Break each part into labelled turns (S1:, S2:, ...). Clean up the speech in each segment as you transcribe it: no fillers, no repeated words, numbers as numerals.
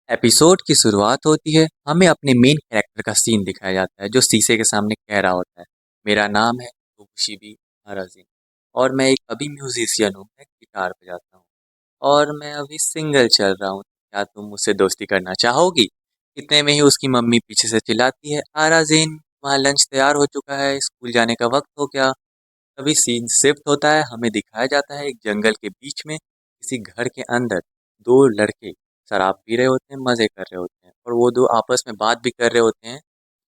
S1: Episode की शुरुआत होती है। हमें अपने मेन कैरेक्टर का सीन दिखाया जाता है जो शीशे के सामने कह रहा होता है, मेरा नाम है तोबुशिबी हाराजिन और मैं एक अभी म्यूजिशियन हूँ। मैं गिटार बजाता हूँ और मैं अभी सिंगल चल रहा हूँ। क्या तुम मुझसे दोस्ती करना चाहोगी? इतने में ही उसकी मम्मी पीछे से चिल्लाती है, आराजिन वहाँ लंच तैयार हो चुका है, स्कूल जाने का वक्त हो गया। तभी सीन शिफ्ट होता है। हमें दिखाया जाता है एक जंगल के बीच में किसी घर के अंदर दो लड़के शराब पी रहे होते हैं, मजे कर रहे होते हैं और वो दो आपस में बात भी कर रहे होते हैं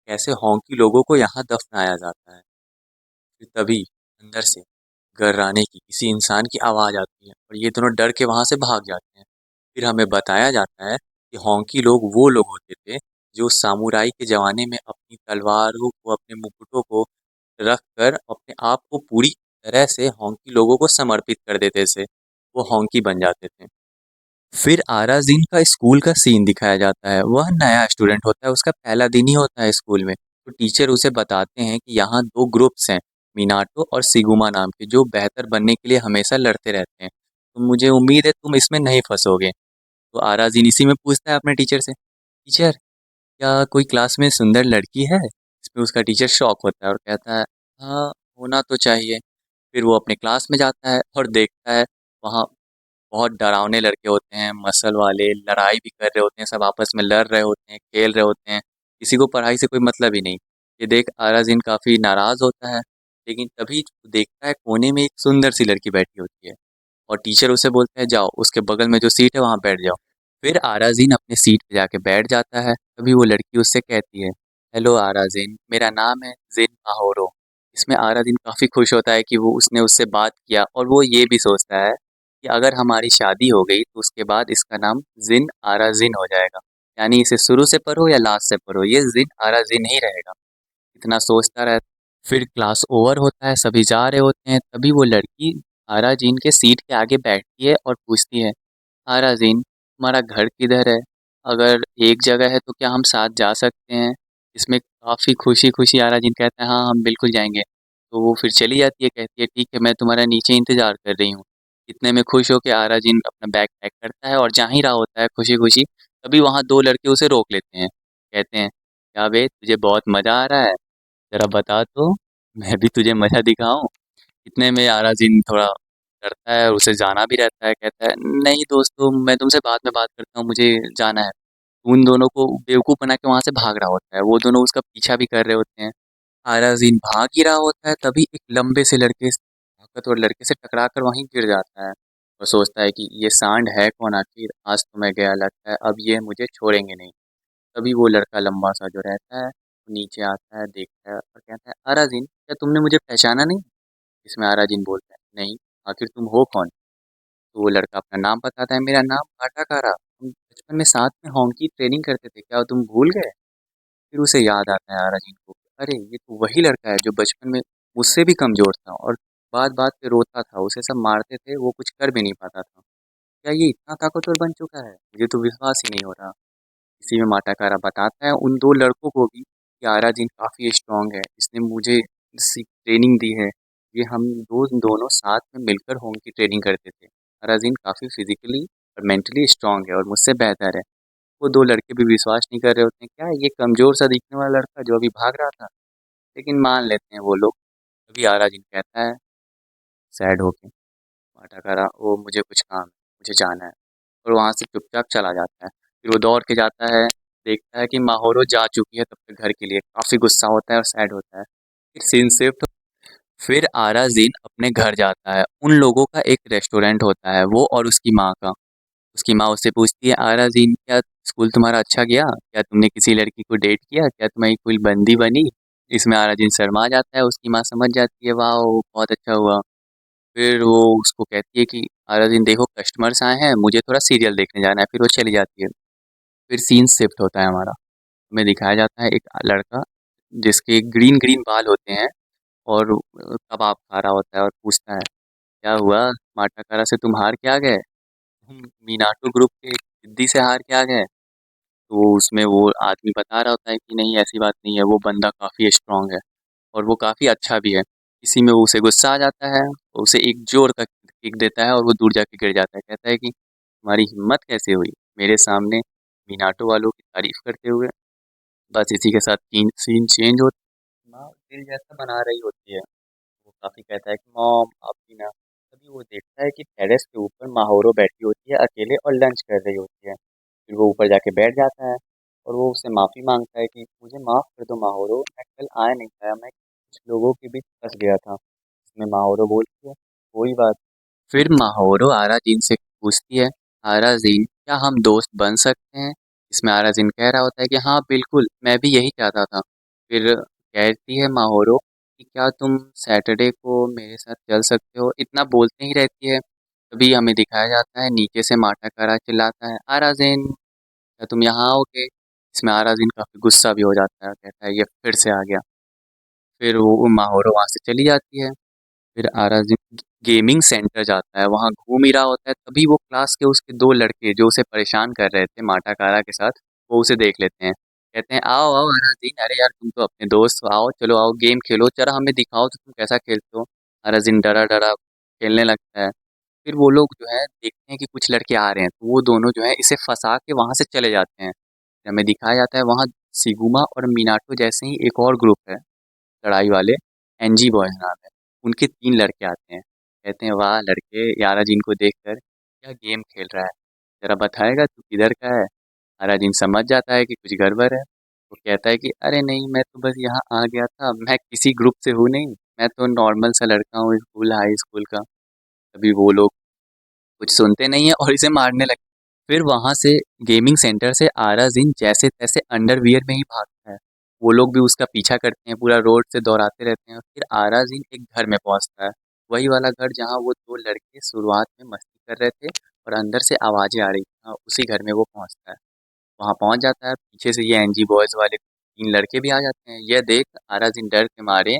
S1: कैसे हॉन्की लोगों को यहाँ दफनाया जाता है। फिर तभी अंदर से गर्राने की किसी इंसान की आवाज़ आती है और ये दोनों डर के वहाँ से भाग जाते हैं। फिर हमें बताया जाता है कि हॉन्की लोग वो लोग होते थे जो सामुराई के ज़माने में अपनी तलवारों को, अपने मुकुटों को रख कर अपने आप को पूरी तरह से हॉन्की लोगों को समर्पित कर देते थे। वो हॉन्की बन जाते थे। फिर आराज़िन का स्कूल का सीन दिखाया जाता है। वह नया स्टूडेंट होता है, उसका पहला दिन ही होता है स्कूल में। तो टीचर उसे बताते हैं कि यहाँ 2 ग्रुप्स हैं, मिनाटो और सिगुमा नाम के, जो बेहतर बनने के लिए हमेशा लड़ते रहते हैं। तो मुझे उम्मीद है तुम इसमें नहीं फँसोगे। तो आराज़िन इसी में पूछता है अपने टीचर से, टीचर क्या कोई क्लास में सुंदर लड़की है? इसमें उसका टीचर शॉक होता है और कहता है, हाँ, होना तो चाहिए। फिर वो अपने क्लास में जाता है और देखता है वहाँ बहुत डरावने लड़के होते हैं, मसल वाले, लड़ाई भी कर रहे होते हैं, सब आपस में लड़ रहे होते हैं, खेल रहे होते हैं, किसी को पढ़ाई से कोई मतलब ही नहीं। ये देख आराज़िन काफ़ी नाराज़ होता है, लेकिन तभी देखता है कोने में एक सुंदर सी लड़की बैठी होती है और टीचर उसे बोलते हैं, जाओ उसके बगल में जो सीट है वहाँ बैठ जाओ। फिर आराज़िन अपनी सीट पे जाके बैठ जाता है। तभी वो लड़की उससे कहती है, हेलो आराज़िन, मेरा नाम है ज़िन माहोरो। इसमें आराज़िन काफ़ी खुश होता है कि वो उसने उससे बात किया और वो ये भी सोचता है कि अगर हमारी शादी हो गई तो उसके बाद इसका नाम ज़िन आराज़िन हो जाएगा। यानी इसे शुरू से पढ़ो या लास्ट से पढ़ो, ये ज़िन आराज़िन ही रहेगा। इतना सोचता रहता। फिर क्लास ओवर होता है, सभी जा रहे होते हैं। तभी वो लड़की आराज़िन के सीट के आगे बैठती है और पूछती है, आराज़िन हमारा घर किधर है? अगर एक जगह है तो क्या हम साथ जा सकते हैं? इसमें काफ़ी खुशी-खुशी आराज़िन कहता है, हाँ, हम बिल्कुल जाएँगे। तो वो फिर चली जाती है, कहती है, ठीक है, मैं तुम्हारा नीचे इंतज़ार कर रही हूँ। इतने में खुश होके आराज़िन अपना बैग पैक करता है और जा ही रहा होता है खुशी-खुशी, तभी वहाँ 2 लड़के उसे रोक लेते हैं। कहते हैं, क्या बे तुझे बहुत मज़ा आ रहा है? ज़रा बता तो, मैं भी तुझे मज़ा दिखाऊँ। इतने में आराज़िन थोड़ा डरता है और उसे जाना भी रहता है, कहता है, नहीं दोस्तों, मैं तुमसे बाद में बात करता हूँ, मुझे जाना है। उन दोनों को बेवकूफ़ बना के वहाँ से भाग रहा होता है, वो दोनों उसका पीछा भी कर रहे होते हैं। आराज़िन भाग ही रहा होता है, तभी एक लंबे से लड़के ताकतवर लड़के से टकरा कर वहीं गिर जाता है। वो सोचता है कि ये सांड है कौन आखिर, आज तो मैं गया, लगता है अब ये मुझे छोड़ेंगे नहीं। तभी वो लड़का लंबा-सा जो रहता है, वो नीचे आता है, देखता है और कहता है, "अराज़िन, क्या तुमने मुझे पहचाना नहीं?" इसमें अराज़िन बोलता है, "नहीं, आखिर तुम हो कौन?" तो वो लड़का अपना नाम बताता है, "मेरा नाम काटाकारा, हम बचपन में साथ में हॉकी ट्रेनिंग करते थे, क्या तुम भूल गए?" फिर उसे याद आता है अराज़िन को, अरे! ये तो वही लड़का है जो बचपन में मुझसे भी कमज़ोर था और बात-बात पे रोता था, उसे सब मारते थे, वो कुछ कर भी नहीं पाता था। क्या ये इतना ताकतवर बन चुका है? मुझे तो विश्वास ही नहीं हो रहा। इसी में माटाकारा बताता है उन 2 लड़कों को भी कि आराजिन काफ़ी स्ट्रॉन्ग है, इसने मुझे ट्रेनिंग दी है। ये हम दोनों साथ में मिलकर होम की ट्रेनिंग करते थे। आराजिन काफ़ी फिजिकली और मेंटली स्ट्रॉन्ग है और मुझसे बेहतर है। वो 2 लड़के भी विश्वास नहीं कर रहे होते हैं, क्या ये कमज़ोर सा दिखने वाला लड़का जो अभी भाग रहा था? लेकिन मान लेते हैं वो लोग। तभी आराजिन कहता है सैड होके, माटाकारा, ओ मुझे कुछ काम है, मुझे जाना है। और वहाँ से चुपचाप चला जाता है। फिर वो दौड़ के जाता है, देखता है कि माहौरो जा चुकी है तब तक घर के लिए, काफ़ी गुस्सा होता है और सैड होता है। फिर सीन शिफ्ट। फिर आराज़िन अपने घर जाता है। उन लोगों का एक रेस्टोरेंट होता है, वो और उसकी माँ का। उसकी माँ उससे पूछती है, आराज़िन क्या स्कूल तुम्हारा अच्छा गया? क्या तुमने किसी लड़की को डेट किया? क्या तुम्हारी कोई बंदी बनी? इसमें आराज़िन शर्मा जाता है, उसकी माँ समझ जाती है, वाह! बहुत अच्छा हुआ। फिर वो उसको कहती है कि आराज़िन देखो कस्टमर्स आए हैं, मुझे थोड़ा सीरियल देखने जाना है, फिर वो चली जाती है। फिर सीन शिफ्ट होता है हमारा। हमें दिखाया जाता है एक लड़का जिसके ग्रीन-ग्रीन बाल होते हैं और कबाब खा रहा होता है और पूछता है, क्या हुआ? माटाकारा से तुम हार के आ गए? तुम मीनाटो ग्रुप के सिद्दी से हार के आ गए? तो उसमें वो आदमी बता रहा होता है कि नहीं ऐसी बात नहीं है, वो बंदा काफ़ी स्ट्रॉन्ग है और वो काफ़ी अच्छा भी है। इसी में वो उसे गुस्सा आ जाता है, और उसे एक ज़ोर का किक देता है और वो दूर जाके गिर जाता है। कहता है कि तुम्हारी हिम्मत कैसे हुई मेरे सामने मीनाटो वालों की तारीफ करते हुए। बस इसी के साथ सीन सीन चेंज होता है। माँ दिल जैसा बना रही होती है। वो काफी कहता है कि मॉम आप भी ना। तभी वो देखता है कि टेरेस के ऊपर माहौरो बैठी होती है अकेले और लंच कर रही होती है। फिर वो ऊपर जाके बैठ जाता है और वो उससे माफी मांगता है कि मुझे माफ कर दो माहौरो, मैं कल आ नहीं पाया, मैं कुछ लोगों के बीच फंस गया था। इसमें माहौरो बोलती है कोई बात। फिर माहौरो आराजीन से पूछती है, आराजीन क्या हम दोस्त बन सकते हैं? इसमें आराजीन कह रहा होता है कि हाँ बिल्कुल, मैं भी यही चाहता था। फिर कहती है माहौरो कि क्या तुम सैटरडे को मेरे साथ चल सकते हो? इतना बोलते ही रहती है। तभी हमें दिखाया जाता है नीचे से माटा कारा चिल्लाता है, आराजीन क्या तुम यहाँ आओगे? इसमें आराजीन काफी गुस्सा भी हो जाता है, कहता है ये फिर से आ गया। फिर वो माहौरो वहां से चली जाती है। फिर आराज़िन गेमिंग सेंटर जाता है, वहाँ घूम ही रहा होता है, तभी वो क्लास के उसके 2 लड़के जो उसे परेशान कर रहे थे माटा-कारा के साथ, वो उसे देख लेते हैं। कहते हैं, "आओ, आओ आराज़िन, अरे यार तुम तो अपने दोस्त हो, आओ, चलो आओ गेम खेलो, ज़रा हमें दिखाओ तो तुम कैसा खेलते हो।" आराज़िन डरा-डरा खेलने लगता है। फिर वो लोग जो है देखते हैं कि कुछ लड़के आ रहे हैं, तो वो दोनों जो है इसे फँसा के वहाँ से चले जाते हैं। हमें दिखाया जाता है वहाँ सिगुमा और मिनाटो जैसे ही एक और ग्रुप है लड़ाई वाले, एनजी बॉयज़ नाम है। उनके 3 लड़के आते हैं। कहते हैं, "वाह लड़के, याराजीन को देखकर क्या गेम खेल रहा है। ज़रा बताएगा तू किधर का है?" याराजीन समझ जाता है कि कुछ गड़बड़ है। वो कहता है कि अरे नहीं, मैं तो बस यहाँ आ गया था, मैं किसी ग्रुप से हूँ नहीं, मैं तो नॉर्मल सा लड़का हूँ स्कूल हाई स्कूल का। तभी वो लोग कुछ सुनते नहीं है और इसे मारने लगते हैं। फिर वहाँ से गेमिंग सेंटर से आराज़िन जैसे-तैसे अंडरवियर में ही भागता है। वो लोग भी उसका पीछा करते हैं, पूरा रोड से दौड़ाते रहते हैं। फिर आराज़िन एक घर में पहुँचता है, वही वाला घर जहाँ वो 2 लड़के शुरुआत में मस्ती कर रहे थे और अंदर से आवाज़ें आ रही थी। हाँ, उसी घर में वो पहुँचता है। वहाँ पहुँच जाता है, पीछे से ये एनजी बॉयज़ वाले 3 लड़के भी आ जाते हैं। यह देख अराज़िन डर के मारे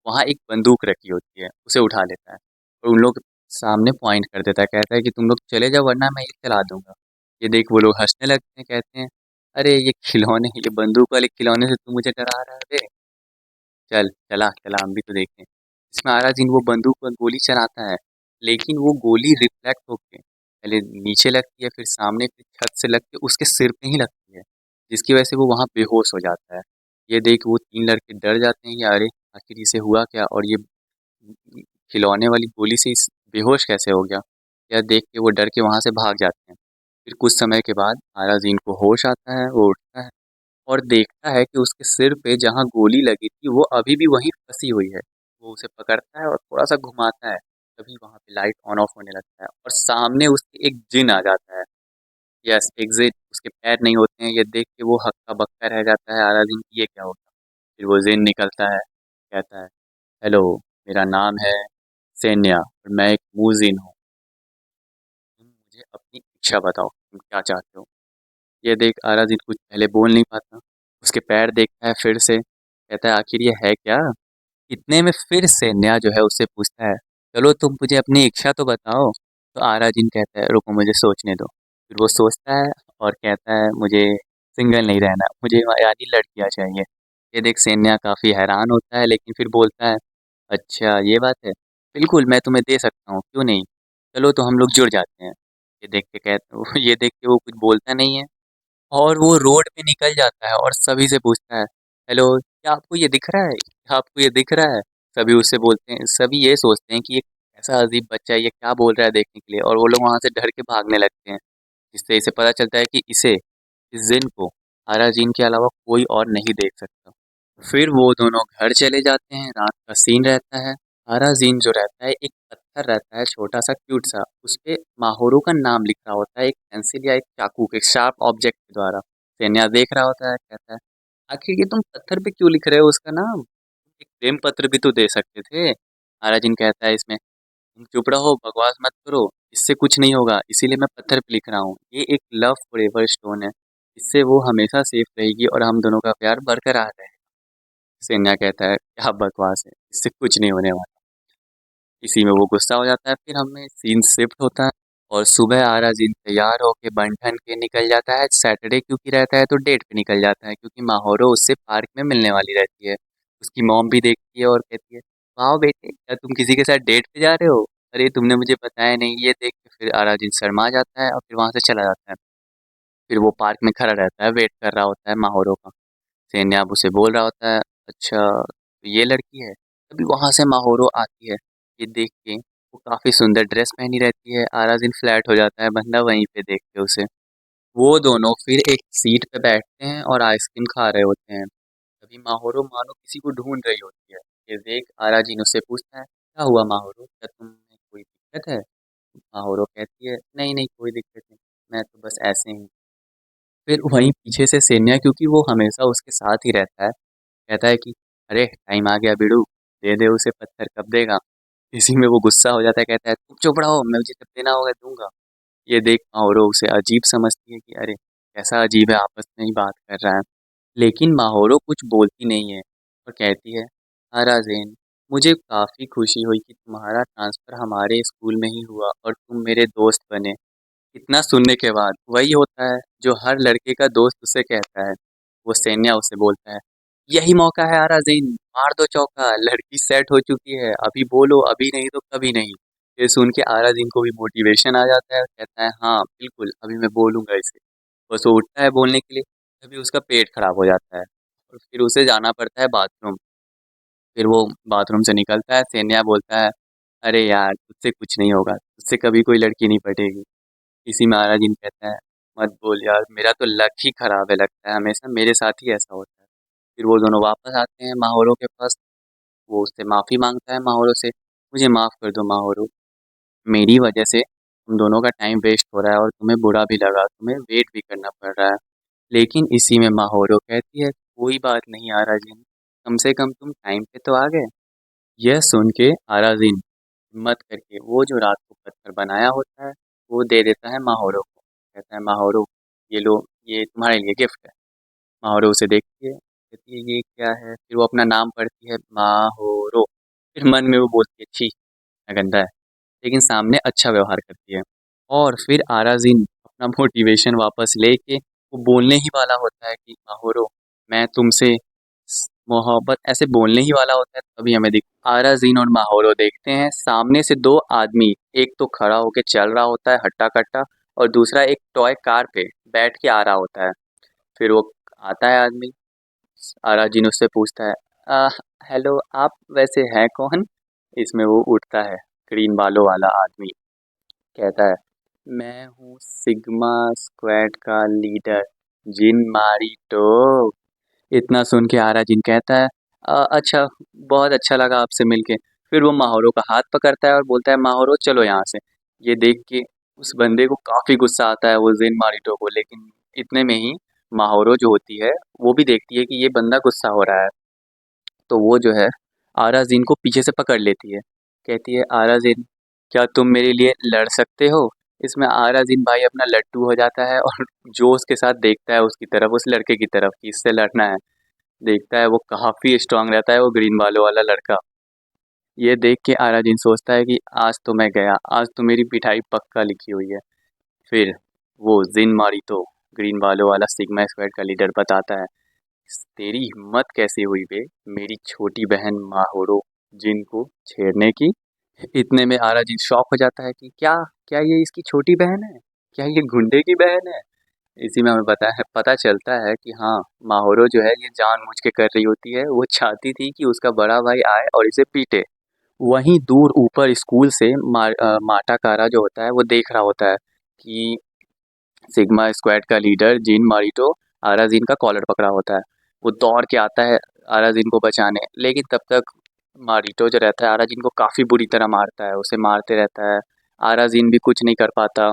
S1: वहाँ एक बंदूक रखी होती है, उसे उठा लेता है और उन लोग के सामने पॉइंट कर देता है, कहता है कि तुम लोग चले जाओ वरना मैं ये चला दूँगा। ये देख वो लोग हँसने लगते हैं, कहते हैं, "अरे ये खिलौने, ये बंदूक वाले खिलौने से तू मुझे डरा रहा है बे? चल, चला, चला हम भी तो देखें।" इसमें आराज़िन वो बंदूक पर गोली चलाता है, लेकिन वो गोली रिफ्लेक्ट होके पहले नीचे लगती है, फिर सामने की छत से लग के उसके सिर पे ही लगती है, जिसकी वजह से वो वहाँ बेहोश हो जाता है। ये देख वो 3 लड़के डर जाते हैं कि अरे! आखिर इसे हुआ क्या और ये खिलौने वाली गोली से इस बेहोश कैसे हो गया? यह देख के वो डर के वहाँ से भाग जाते हैं। फिर कुछ समय के बाद आराज़ीन को होश आता है, वो उठता है और देखता है कि उसके सिर पे जहाँ गोली लगी थी वो अभी भी वहीं फँसी हुई है। वो उसे पकड़ता है और थोड़ा-सा घुमाता है, तभी वहाँ पे लाइट ऑन ऑफ होने लगता है और सामने उसके एक जिन आ जाता है। यस, एग्ज़ैक्ट उसके पैर नहीं होते हैं, ये देख के वो हक्का-बक्का रह जाता है अलादीन कि ये क्या हो गया? फिर वो जिन निकलता है, कहता है, "हेलो, मेरा नाम है सेन्या और मैं एक मूज़िन हूँ। तुम मुझे अपनी इच्छा बताओ, तुम क्या चाहते हो?" ये देख अलादीन कुछ पहले बोल नहीं पाता, उसके पैर देखता है फिर से, कहता है, "आखिर ये है क्या?" इतने में फिर सेन्या जो है उससे पूछता है, चलो तुम मुझे अपनी इच्छा तो बताओ। तो आराजिन कहता है रुको मुझे सोचने दो। फिर वो सोचता है और कहता है मुझे सिंगल नहीं रहना, मुझे यानी लड़कियां चाहिए। ये देख सेन्या काफी हैरान होता है लेकिन फिर बोलता है अच्छा ये बात है, बिल्कुल मैं तुम्हें दे सकता हूँ, क्यों नहीं, चलो तो हम लोग जुड़ जाते हैं। ये देख के वो कुछ बोलता नहीं है और वो रोड पे निकल जाता है और सभी से पूछता है, हेलो क्या आपको ये दिख रहा है? क्या आपको ये दिख रहा है? सभी उससे बोलते हैं, सभी ये सोचते हैं कि ये कैसा अजीब बच्चा है, ये क्या बोल रहा है देखने के लिए, और वो लोग वहाँ से डर के भागने लगते हैं। जिससे इसे पता चलता है कि इस जिन को अराजीन के अलावा कोई और नहीं देख सकता। फिर वो दोनों घर चले जाते हैं, रात का सीन रहता है। अराजीन जो रहता है एक पत्थर रहता है छोटा सा क्यूट सा, उस पे माहोरो का नाम लिखा होता है एक पेंसिल या एक चाकू के शार्प ऑब्जेक्ट के द्वारा। सेन्या देख रहा होता है, कहता है आखिर ये तुम पत्थर पे क्यों लिख रहे हो उसका नाम, एक प्रेम पत्र भी तो दे सकते थे। अराजीन कहता है इसमें तुम चुप रहो, बकवास मत करो, इससे कुछ नहीं होगा, इसीलिए मैं पत्थर पे लिख रहा हूँ, ये एक लव फॉरएवर स्टोन है, इससे वो हमेशा सेफ रहेगी और हम दोनों का प्यार बरकरार रहेगा। सेन्या कहता है क्या बकवास है, इससे कुछ नहीं होने वाला। इसी में वो गुस्सा हो जाता है। फिर हमें सीन शिफ्ट होता है और सुबह आरा जिन तैयार होके बन ठन के निकल जाता है। सैटरडे क्योंकि रहता है तो डेट पे निकल जाता है, क्योंकि माहौरो उससे पार्क में मिलने वाली रहती है। उसकी मॉम भी देखती है और कहती है वाह बेटे, क्या तुम किसी के साथ डेट पे जा रहे हो? अरे तुमने मुझे बताया नहीं। ये देख के फिर आरा जिन शर्मा जाता है और फिर वहां से चला जाता है। फिर वो पार्क में खड़ा रहता है, वेट कर रहा होता है माहौरो का। सैन्या अब उसे बोल रहा होता है, अच्छा तो ये लड़की है। तभी वहां से माहौरो आती है। ये देख के वो काफी सुंदर ड्रेस पहनी रहती है। आराजिन फ्लैट हो जाता है बंदा वहीं पे देख के उसे। वो दोनों फिर एक सीट पे बैठते हैं और आइसक्रीम खा रहे होते हैं। तभी माहौरो मानो किसी को ढूंढ रही होती है। ये देख आराजिन उससे पूछता है, क्या हुआ माहौरो, क्या तुम्हें कोई दिक्कत है? माहौरो कहती है, नहीं नहीं कोई दिक्कत नहीं, मैं तो बस ऐसे ही। फिर वहीं पीछे से सेन्या, क्योंकि वो हमेशा उसके साथ ही रहता है, कहता है कि अरे टाइम आ गया बिड़ू, दे दे उसे पत्थर, कब देगा? इसी में वो गुस्सा हो जाता है, कहता है तुम चुप रहो, मैं मुझे जब देना होगा दूंगा। ये देख माहौरो उसे अजीब समझती है कि अरे कैसा अजीब है, आपस में ही बात कर रहा है। लेकिन माहौरो कुछ बोलती नहीं है और कहती है, आराज़ेन, मुझे काफ़ी खुशी हुई कि तुम्हारा ट्रांसफ़र हमारे स्कूल में ही हुआ और तुम मेरे दोस्त बने। इतना सुनने के बाद वही होता है जो हर लड़के का दोस्त उसे कहता है। वो सैन्या उसे बोलता है, यही मौका है आराज़ीन, मार दो चौका, लड़की सेट हो चुकी है, अभी बोलो, अभी नहीं तो कभी नहीं। ये सुन के आराज़ीन को भी मोटिवेशन आ जाता है और कहता है, हाँ बिल्कुल, अभी मैं बोलूँगा इसे। बस वो उठता है बोलने के लिए, तभी उसका पेट खराब हो जाता है और फिर उसे जाना पड़ता है बाथरूम। फिर वो बाथरूम से निकलता है, सैन्या बोलता है, अरे यार तुझसे कुछ नहीं होगा, तुझसे कभी कोई लड़की नहीं पटेगी। इसी में आराधीन कहता है, मत बोल यार, मेरा तो लक ही खराब है, लगता है हमेशा मेरे साथ ही ऐसा होता है। फिर वो दोनों वापस आते हैं माहौरो के पास। वो उससे माफ़ी मांगता है माहौरो से, मुझे माफ़ कर दो माहौरो, मेरी वजह से तुम दोनों का टाइम वेस्ट हो रहा है और तुम्हें बुरा भी लगा, तुम्हें वेट भी करना पड़ रहा है। लेकिन इसी में माहौरो कहती है, कोई बात नहीं आराधीन, कम से कम तुम टाइम पे तो आ गए। यह सुन के आराधीन हिम्मत करके वो जो रात को पत्थर बनाया होता है वो दे देता है माहौरो को। कहता है, माहौरो ये लो, ये तुम्हारे लिए गिफ्ट है। माहौरो उसे देखती है, कहती है ये क्या है? फिर वो अपना नाम पढ़ती है, माहौरो। फिर मन में वो बोलती है, छी क्या गंदा है, लेकिन सामने अच्छा व्यवहार करती है। और फिर आराजीन अपना मोटिवेशन वापस लेके वो बोलने ही वाला होता है कि माहौरो मैं तुमसे मोहब्बत, ऐसे बोलने ही वाला होता है, तभी हमें दिख आराजीन और माहौरो देखते हैं सामने से दो आदमी, एक तो खड़ा होके चल रहा होता है हट्टा कट्टा, और दूसरा एक टॉय कार पे बैठ के आ रहा होता है। फिर वो आता है आदमी, आराजीन उससे पूछता है, "आ, हेलो आप वैसे हैं कौन?" इसमें वो उठता है, ग्रीन बालों वाला आदमी, कहता है, मैं हूँ सिग्मा स्क्वाड का लीडर, जिन मारिटो। इतना सुन के आराजिन कहता है, अच्छा, बहुत अच्छा लगा आपसे मिलके।" फिर वो माहौरो का हाथ पकड़ता है और बोलता है, माहौरो चलो यहाँ से। ये देख के उस बंदे को काफ़ी गुस्सा आता है, वो जिन मारिटो को। लेकिन इतने में ही माहौरो जो होती है वो भी देखती है कि ये बंदा गुस्सा हो रहा है, तो वो जो है आराज़ीन को पीछे से पकड़ लेती है। कहती है, आराज़ीन क्या तुम मेरे लिए लड़ सकते हो? इसमें आराज़ीन भाई अपना लट्टू हो जाता है और जोश के साथ देखता है उसकी तरफ, उस लड़के की तरफ कि इससे लड़ना है। देखता है वो काफ़ी स्ट्रांग रहता है वो ग्रीन बालों वाला लड़का। ये देख के आराज़ीन सोचता है कि आज तो मैं गया, आज तो मेरी पिटाई पक्का लिखी हुई है। फिर वो जिन मारितो, ग्रीन बालों वाला सिग्मा स्क्वाड का लीडर, बताता है, तेरी हिम्मत कैसे हुई बे मेरी छोटी बहन माहोरो जिन को छेड़ने की? इतने में आराजी शॉक हो जाता है कि क्या, क्या ये इसकी छोटी बहन है? क्या ये गुंडे की बहन है? इसी में हमें पता चलता है कि हाँ, माहोरो जो है ये जानबूझ के कर रही होती है। वो चाहती थी कि उसका बड़ा भाई आए और इसे पीटे। वहीं दूर ऊपर स्कूल से माटा कारा जो होता है वो देख रहा होता है कि सिग्मा स्क्वाड का लीडर जिन मारिटो आराजीन का कॉलर पकड़ा होता है। वो दौड़ के आता है आराजीन को बचाने, लेकिन तब तक मारिटो जो रहता है आराजीन को काफ़ी बुरी तरह मारता है, उसे मारते रहता है। आराजीन भी कुछ नहीं कर पाता।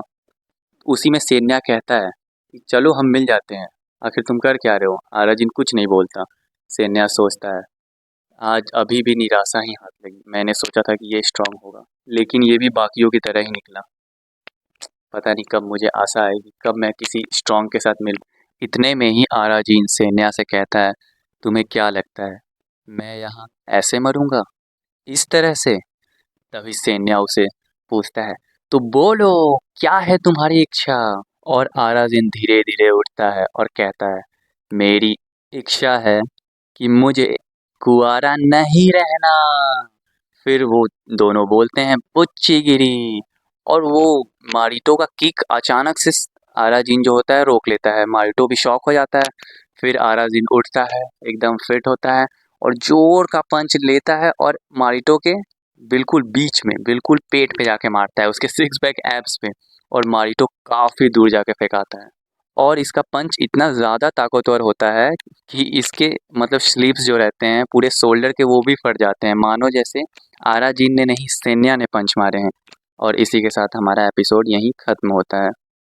S1: उसी में सेन्या कहता है कि चलो हम मिल जाते हैं, आखिर तुम कर क्या रहे हो? आराजीन कुछ नहीं बोलता। सेन्या सोचता है, आज अभी भी निराशा ही हाथ लगी, मैंने सोचा था कि ये स्ट्रांग होगा, लेकिन ये भी बाकियों की तरह ही निकला। पता नहीं कब मुझे आशा आएगी, कब मैं किसी स्ट्रॉन्ग के साथ मिल। इतने में ही आराजीन सेन्या से कहता है, तुम्हें क्या लगता है मैं यहाँ ऐसे मरूंगा, इस तरह से? तभी सेन्या उसे पूछता है, तो बोलो क्या है तुम्हारी इच्छा? और आराजीन धीरे धीरे उठता है और कहता है, मेरी इच्छा है कि मुझे कुआरा नहीं रहना। फिर वो दोनों बोलते हैं, बुच्ची गिरी, और वो मारितो का किक अचानक से
S2: आराजीन जो होता है रोक लेता है, मारिटो भी शॉक हो जाता है। फिर आराजीन उठता है, एकदम फिट होता है और जोर का पंच लेता है और मारिटो के बिल्कुल बीच में, बिल्कुल पेट पे जाके मारता है, उसके सिक्स पैक एब्स पे, और मारिटो काफ़ी दूर जाके फेंकाता है। और इसका पंच इतना ज़्यादा ताकतवर होता है कि इसके मतलब स्लीव्स जो रहते हैं पूरे शोल्डर के, वो भी फट जाते हैं, मानो जैसे आराजीन ने नहीं, सेन्या ने पंच मारे हैं। और इसी के साथ हमारा एपिसोड यहीं ख़त्म होता है।